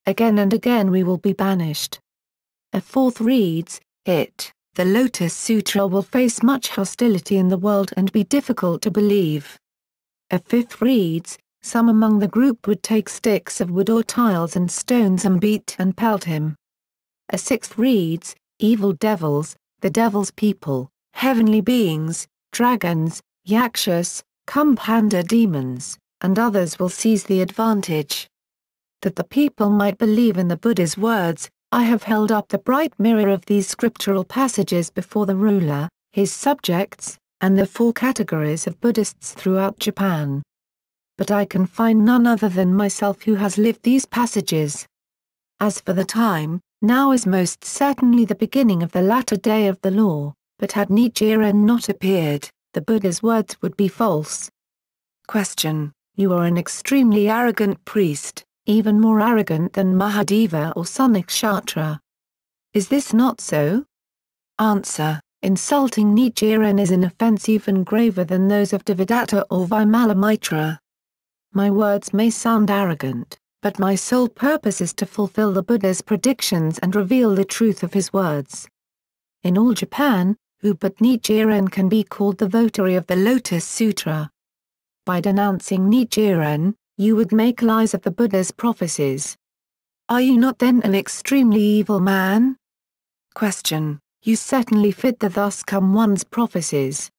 again and again we will be banished. A fourth reads, the Lotus Sutra will face much hostility in the world and be difficult to believe. A fifth reads, some among the group would take sticks of wood or tiles and stones and beat and pelt him. A sixth reads, evil devils, the devil's people, heavenly beings, dragons, yakshas, kumbhanda demons, and others will seize the advantage. That the people might believe in the Buddha's words, I have held up the bright mirror of these scriptural passages before the ruler, his subjects, and the four categories of Buddhists throughout Japan. But I can find none other than myself who has lived these passages. As for the time, now is most certainly the beginning of the latter day of the law, but had Nichiren not appeared, the Buddha's words would be false. Question: you are an extremely arrogant priest, even more arrogant than Mahadeva or Sunikshatra. Is this not so? Answer: insulting Nichiren is an offense even graver than those of Devadatta or Vimalamitra. My words may sound arrogant, but my sole purpose is to fulfill the Buddha's predictions and reveal the truth of his words. In all Japan, who but Nichiren can be called the votary of the Lotus Sutra? By denouncing Nichiren, you would make lies of the Buddha's prophecies. Are you not then an extremely evil man? Question: you certainly fit the thus come one's prophecies.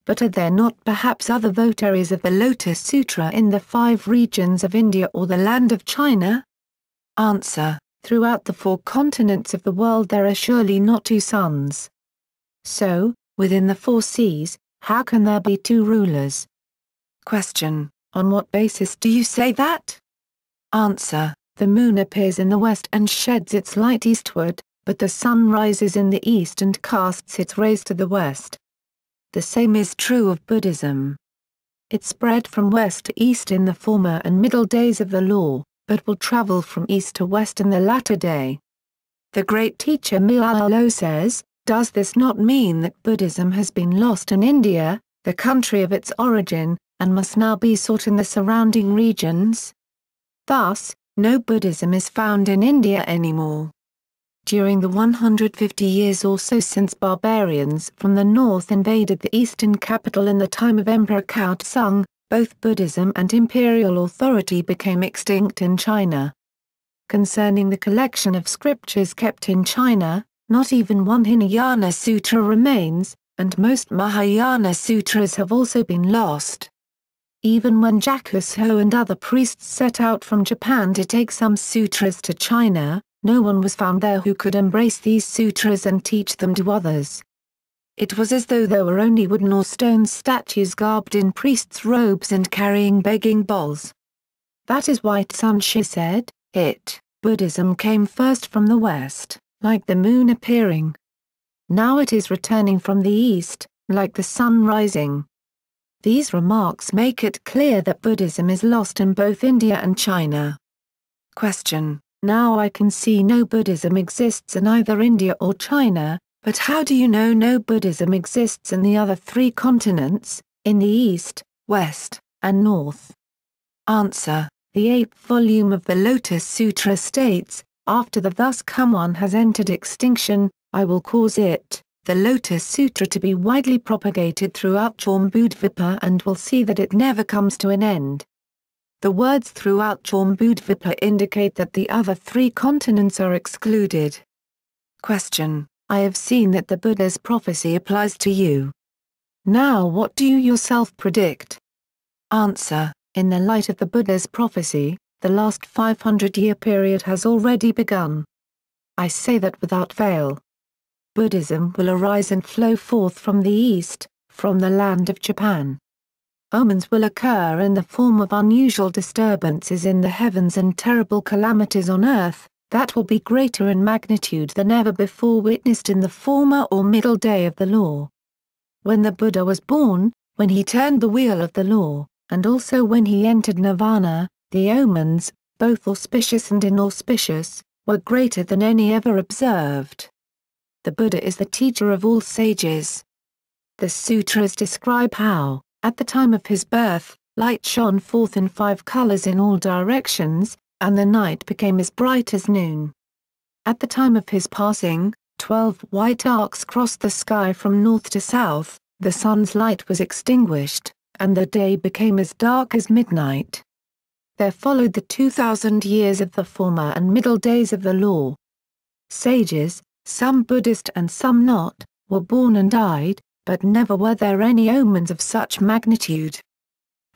But are there not perhaps other votaries of the Lotus Sutra in the 5 regions of India or the land of China? Answer: throughout the 4 continents of the world there are surely not 2 suns. So, within the 4 seas, how can there be 2 rulers? Question: on what basis do you say that? Answer: the moon appears in the west and sheds its light eastward, but the sun rises in the east and casts its rays to the west. The same is true of Buddhism. It spread from west to east in the former and middle days of the law, but will travel from east to west in the latter day. The great teacher Miao says, does this not mean that Buddhism has been lost in India, the country of its origin, and must now be sought in the surrounding regions? Thus, no Buddhism is found in India anymore. During the 150 years or so since barbarians from the north invaded the eastern capital in the time of Emperor Cao Tsung, both Buddhism and imperial authority became extinct in China. Concerning the collection of scriptures kept in China, not even one Hinayana Sutra remains, and most Mahayana sutras have also been lost. Even when Jakusho and other priests set out from Japan to take some sutras to China, no one was found there who could embrace these sutras and teach them to others. It was as though there were only wooden or stone statues garbed in priests' robes and carrying begging bowls. That is why Tsunshi said, Buddhism came first from the west, like the moon appearing. Now it is returning from the east, like the sun rising. These remarks make it clear that Buddhism is lost in both India and China. Question: now I can see no Buddhism exists in either India or China, but how do you know no Buddhism exists in the other 3 continents, in the East, West, and North? Answer: the 8th volume of the Lotus Sutra states, after the thus come one has entered extinction, I will cause it, the Lotus Sutra, to be widely propagated throughout Jambudvipa and will see that it never comes to an end. The words throughout Jambudvipa indicate that the other 3 continents are excluded. Question: I have seen that the Buddha's prophecy applies to you. Now what do you yourself predict? Answer: in the light of the Buddha's prophecy, the last 500-year period has already begun. I say that without fail. Buddhism will arise and flow forth from the east, from the land of Japan. Omens will occur in the form of unusual disturbances in the heavens and terrible calamities on earth, that will be greater in magnitude than ever before witnessed in the former or middle day of the law. When the Buddha was born, when he turned the wheel of the law, and also when he entered nirvana, the omens, both auspicious and inauspicious, were greater than any ever observed. The Buddha is the teacher of all sages. The sutras describe how, at the time of his birth, light shone forth in 5 colors in all directions, and the night became as bright as noon. At the time of his passing, 12 white arcs crossed the sky from north to south, the sun's light was extinguished, and the day became as dark as midnight. There followed the 2,000 years of the former and middle days of the law. Sages, some Buddhist and some not, were born and died, but never were there any omens of such magnitude.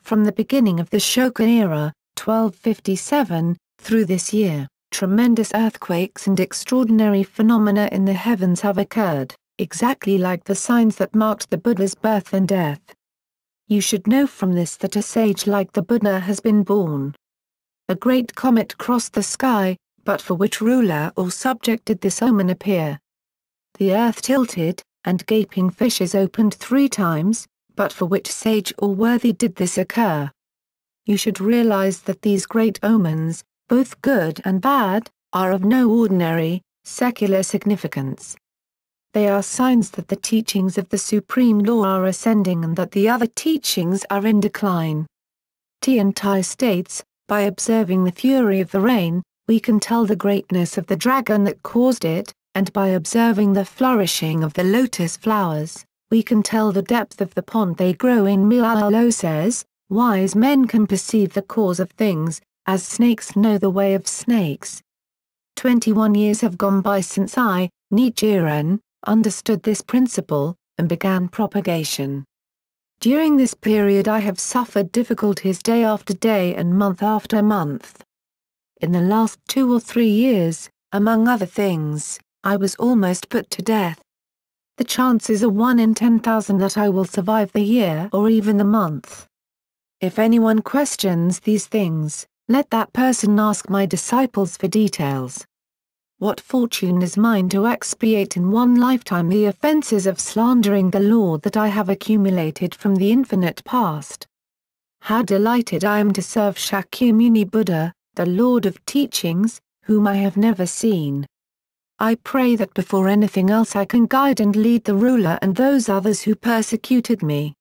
From the beginning of the Shokan era, 1257, through this year, tremendous earthquakes and extraordinary phenomena in the heavens have occurred, exactly like the signs that marked the Buddha's birth and death. You should know from this that a sage like the Buddha has been born. A great comet crossed the sky, but for which ruler or subject did this omen appear? The earth tilted, and gaping fishes opened 3 times, but for which sage or worthy did this occur? You should realize that these great omens, both good and bad, are of no ordinary, secular significance. They are signs that the teachings of the Supreme Law are ascending and that the other teachings are in decline. Tiantai states, by observing the fury of the rain, we can tell the greatness of the dragon that caused it, and by observing the flourishing of the lotus flowers, we can tell the depth of the pond they grow in. Miao says, wise men can perceive the cause of things, as snakes know the way of snakes. 21 years have gone by since I, Nichiren, understood this principle, and began propagation. During this period I have suffered difficulties day after day and month after month. In the last 2 or 3 years, among other things, I was almost put to death. The chances are 1 in 10,000 that I will survive the year or even the month. If anyone questions these things, let that person ask my disciples for details. What fortune is mine to expiate in one lifetime the offenses of slandering the law that I have accumulated from the infinite past? How delighted I am to serve Shakyamuni Buddha, the Lord of Teachings, whom I have never seen. I pray that before anything else I can guide and lead the ruler and those others who persecuted me.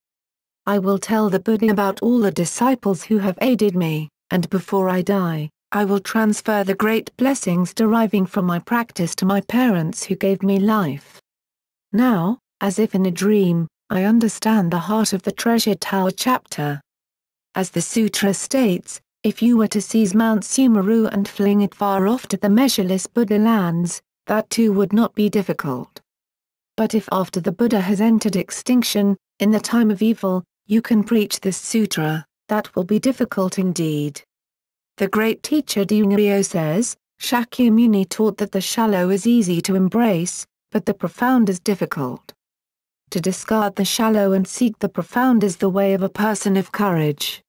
I will tell the Buddha about all the disciples who have aided me, and before I die, I will transfer the great blessings deriving from my practice to my parents who gave me life. Now, as if in a dream, I understand the heart of the Treasure Tower chapter. As the sutra states, if you were to seize Mount Sumeru and fling it far off to the measureless Buddha lands, that too would not be difficult. But if after the Buddha has entered extinction, in the time of evil, you can preach this sutra, that will be difficult indeed. The great teacher Dungyo says, Shakyamuni taught that the shallow is easy to embrace, but the profound is difficult. To discard the shallow and seek the profound is the way of a person of courage.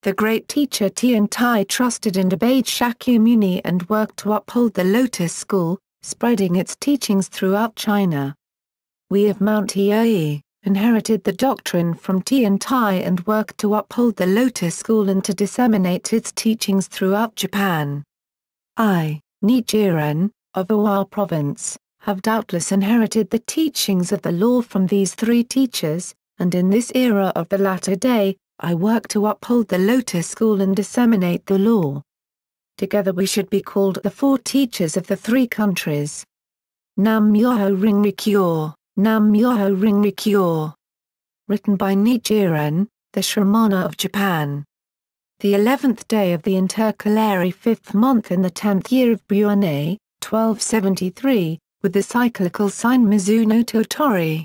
The great teacher Tiantai trusted and obeyed Shakyamuni and worked to uphold the Lotus School, spreading its teachings throughout China. We of Mount Hiei inherited the doctrine from Tiantai and worked to uphold the Lotus School and to disseminate its teachings throughout Japan. I, Nichiren, of Owa Province, have doubtless inherited the teachings of the law from these 3 teachers, and in this era of the latter day, I work to uphold the Lotus School and disseminate the law. Together we should be called the 4 teachers of the 3 countries. Nam Myoho Renge Kyo. Nam Myoho Renge Kyo. Written by Nichiren, the Shramana of Japan. The 11th day of the intercalary 5th month in the 10th year of Buane, 1273, with the cyclical sign Mizuno Totori.